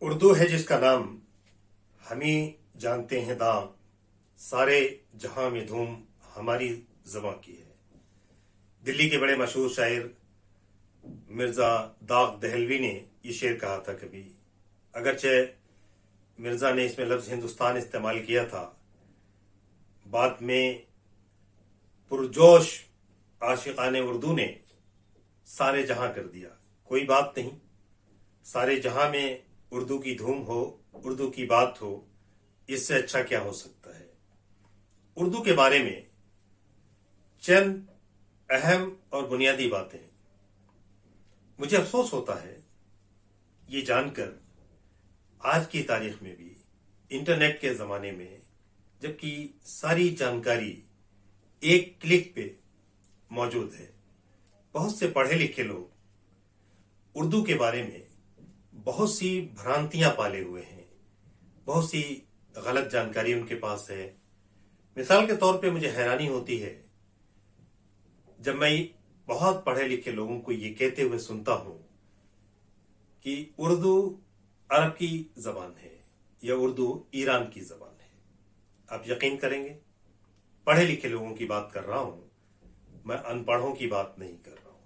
उर्दू है जिसका नाम हम ही जानते हैं दाम, सारे जहां में धूम हमारी ज़बां की है। दिल्ली के बड़े मशहूर शायर मिर्ज़ा दाग दहलवी ने ये शेर कहा था कभी। अगरचे मिर्ज़ा ने इसमें लफ्ज़ हिंदुस्तान इस्तेमाल किया था, बाद में पुरजोश आशिकाने उर्दू ने सारे जहां कर दिया। कोई बात नहीं, सारे जहां में उर्दू की धूम हो, उर्दू की बात हो, इससे अच्छा क्या हो सकता है। उर्दू के बारे में चंद अहम और बुनियादी बातें। मुझे अफसोस होता है ये जानकर आज की तारीख में भी, इंटरनेट के ज़माने में, जबकि सारी जानकारी एक क्लिक पे मौजूद है, बहुत से पढ़े लिखे लोग उर्दू के बारे में बहुत सी भ्रांतियां पाले हुए हैं, बहुत सी गलत जानकारी उनके पास है। मिसाल के तौर पे मुझे हैरानी होती है जब मैं बहुत पढ़े लिखे लोगों को ये कहते हुए सुनता हूं कि उर्दू अरब की जबान है या उर्दू ईरान की जबान है। आप यकीन करेंगे, पढ़े लिखे लोगों की बात कर रहा हूं, मैं अनपढ़ों की बात नहीं कर रहा हूं।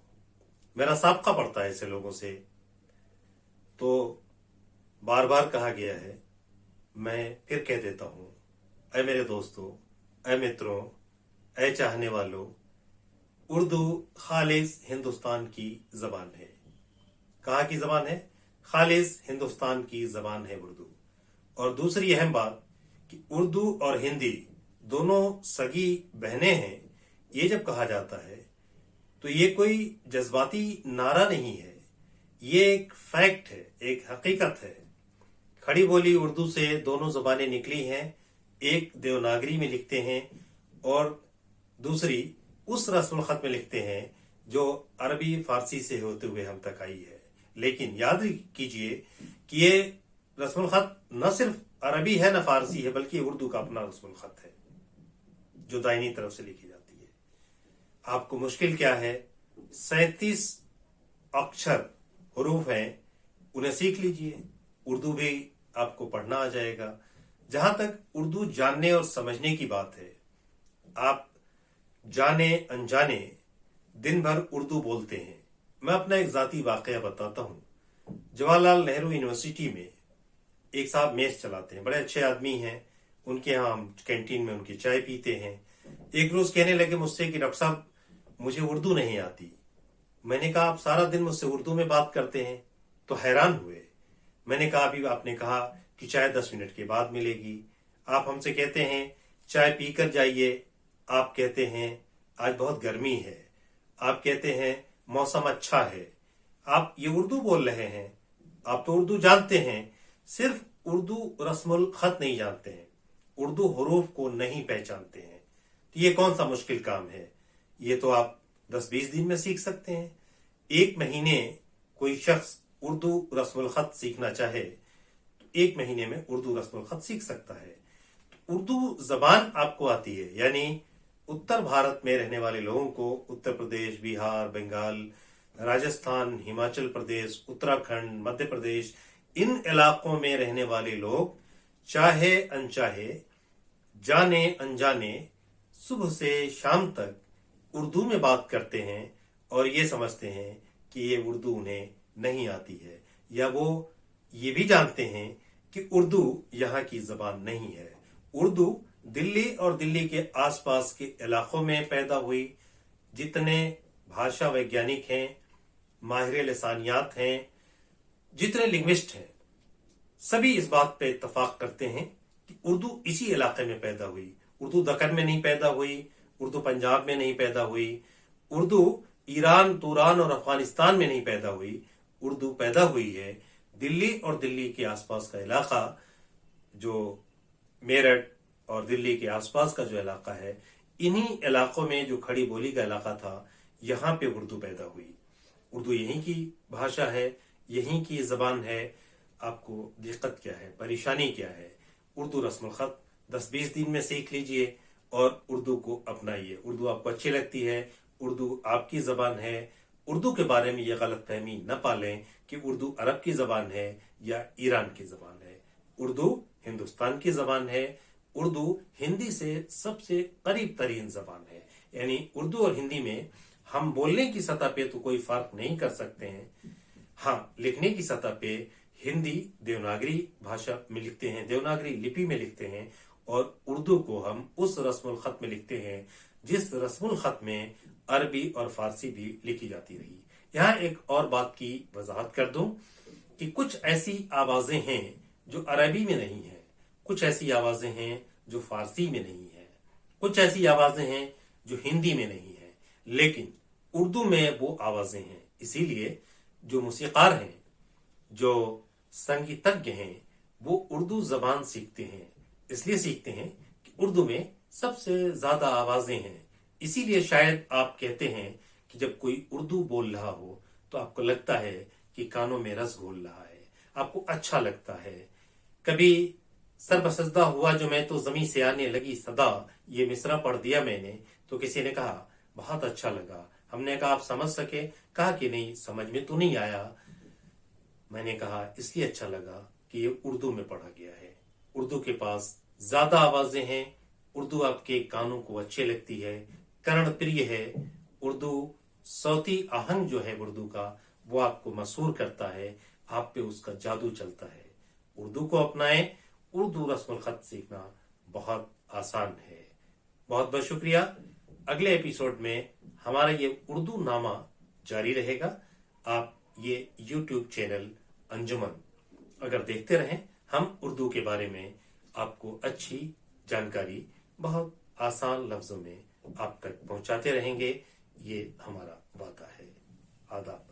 मेरा साबका पड़ता है ऐसे लोगों से, तो बार बार कहा गया है, मैं फिर कह देता हूं, ऐ मेरे दोस्तों, ऐ मित्रों, ऐ चाहने वालों, उर्दू खालिस हिंदुस्तान की जबान है। कहाँ की जबान है? खालिस हिंदुस्तान की जबान है उर्दू। और दूसरी अहम बात कि उर्दू और हिंदी दोनों सगी बहनें हैं, ये जब कहा जाता है तो ये कोई जज्बाती नारा नहीं है, ये एक फैक्ट है, एक हकीकत है। खड़ी बोली उर्दू से दोनों जुबानें निकली हैं, एक देवनागरी में लिखते हैं और दूसरी उस रस्मुल खत में लिखते हैं जो अरबी फारसी से होते हुए हम तक आई है। लेकिन याद कीजिए कि ये रस्मुल खत न सिर्फ अरबी है न फारसी है, बल्कि उर्दू का अपना रस्मुल खत है जो दाहिनी तरफ से लिखी जाती है। आपको मुश्किल क्या है? 37 अक्षर हुरूफ हैं, उन्हें सीख लीजिए, उर्दू भी आपको पढ़ना आ जाएगा। जहां तक उर्दू जानने और समझने की बात है, आप जाने अनजाने दिन भर उर्दू बोलते हैं। मैं अपना एक जाती वाकया बताता हूं। जवाहरलाल नेहरू यूनिवर्सिटी में एक साहब मेस चलाते हैं, बड़े अच्छे आदमी हैं, उनके यहाँ हम कैंटीन में उनकी चाय पीते हैं। एक रोज कहने लगे मुझसे कि डॉक्टर साहब, मुझे उर्दू नहीं आती। मैंने कहा, आप सारा दिन मुझसे उर्दू में बात करते हैं? तो हैरान हुए। मैंने कहा, अभी आपने कहा कि चाय 10 मिनट के बाद मिलेगी, आप हमसे कहते हैं चाय पीकर जाइए, आप कहते हैं आज बहुत गर्मी है, आप कहते हैं मौसम अच्छा है, आप ये उर्दू बोल रहे हैं, आप तो उर्दू जानते हैं, सिर्फ उर्दू रस्मुल खत नहीं जानते हैं, उर्दू हुरूफ को नहीं पहचानते हैं। तो ये कौन सा मुश्किल काम है? ये तो आप 10-20 दिन में सीख सकते हैं। एक महीने कोई शख्स उर्दू रस्मुल खत सीखना चाहे तो 1 महीने में उर्दू रस्मुल खत सीख सकता है। तो उर्दू जबान आपको आती है, यानी उत्तर भारत में रहने वाले लोगों को, उत्तर प्रदेश, बिहार, बंगाल, राजस्थान, हिमाचल प्रदेश, उत्तराखंड, मध्य प्रदेश, इन इलाकों में रहने वाले लोग चाहे अनचाहे, जाने अनजाने, सुबह से शाम तक उर्दू में बात करते हैं और ये समझते हैं कि ये उर्दू उन्हें नहीं आती है, या वो ये भी जानते हैं कि उर्दू यहाँ की जबान नहीं है। उर्दू दिल्ली और दिल्ली के आसपास के इलाकों में पैदा हुई। जितने भाषा वैज्ञानिक हैं, माहिर लिसानियात हैं, जितने लिंग्विस्ट हैं, सभी इस बात पे इत्तफाक करते हैं कि उर्दू इसी इलाके में पैदा हुई। उर्दू दक्कन में नहीं पैदा हुई, उर्दू पंजाब में नहीं पैदा हुई, उर्दू ईरान, तुरान और अफगानिस्तान में नहीं पैदा हुई। उर्दू पैदा हुई है दिल्ली और दिल्ली के आसपास का इलाका, जो मेरठ और दिल्ली के आसपास का जो इलाका है, इन्हीं इलाकों में जो खड़ी बोली का इलाका था, यहाँ पे उर्दू पैदा हुई। उर्दू यहीं की भाषा है, यहीं की जबान है। आपको दिक्कत क्या है, परेशानी क्या है? उर्दू रस्मुल खत 10-20 दिन में सीख लीजिए और उर्दू को अपनाइए। उर्दू आपको अच्छी लगती है, उर्दू आपकी जबान है, उर्दू के बारे में यह गलतफहमी न पालें कि उर्दू अरब की जबान है या ईरान की जबान है। उर्दू हिंदुस्तान की जबान है। उर्दू हिंदी से सबसे करीब तरीन जबान है। यानी उर्दू और हिंदी में हम बोलने की सतह पे तो कोई फर्क नहीं कर सकते हैं, हाँ लिखने की सतह पे हिंदी देवनागरी भाषा में लिखते हैं, देवनागरी लिपि में लिखते हैं, और उर्दू को हम उस रस्मुल खत में लिखते हैं जिस रस्मुल खत में अरबी और फारसी भी लिखी जाती रही। यहाँ एक और बात की वजाहत कर दूं कि कुछ ऐसी आवाजें हैं जो अरबी में नहीं है, कुछ ऐसी आवाजें हैं जो फारसी में नहीं है, कुछ ऐसी आवाजें हैं जो हिंदी में नहीं है, लेकिन उर्दू में वो आवाजें हैं। इसीलिए जो मूसीकार हैं, जो संगीतज्ञ हैं, वो उर्दू जबान सीखते हैं। इसलिए सीखते हैं कि उर्दू में सबसे ज्यादा आवाजें हैं। इसीलिए शायद आप कहते हैं कि जब कोई उर्दू बोल रहा हो तो आपको लगता है कि कानों में रस घोल रहा है, आपको अच्छा लगता है। कभी सर बसजदा हुआ जो मैं तो जमीन से आने लगी सदा, ये मिसरा पढ़ दिया मैंने तो किसी ने कहा बहुत अच्छा लगा। हमने कहा आप समझ सके? कहा कि नहीं, समझ में तो नहीं आया। मैंने कहा इसलिए अच्छा लगा कि ये उर्दू में पढ़ा गया है। उर्दू के पास ज्यादा आवाजें हैं, उर्दू आपके कानों को अच्छी लगती है, कर्ण प्रिय है। उर्दू सौती आहंग जो है उर्दू का, वो आपको मसूर करता है, आप पे उसका जादू चलता है। उर्दू को अपनाएं। उर्दू रस्मुल खत सीखना बहुत आसान है। बहुत बहुत शुक्रिया। अगले एपिसोड में हमारा ये उर्दू नामा जारी रहेगा। आप ये YouTube चैनल अंजुमन अगर देखते रहें, हम उर्दू के बारे में आपको अच्छी जानकारी बहुत आसान लफ्जों में आप तक पहुंचाते रहेंगे। ये हमारा वादा है। आदाब।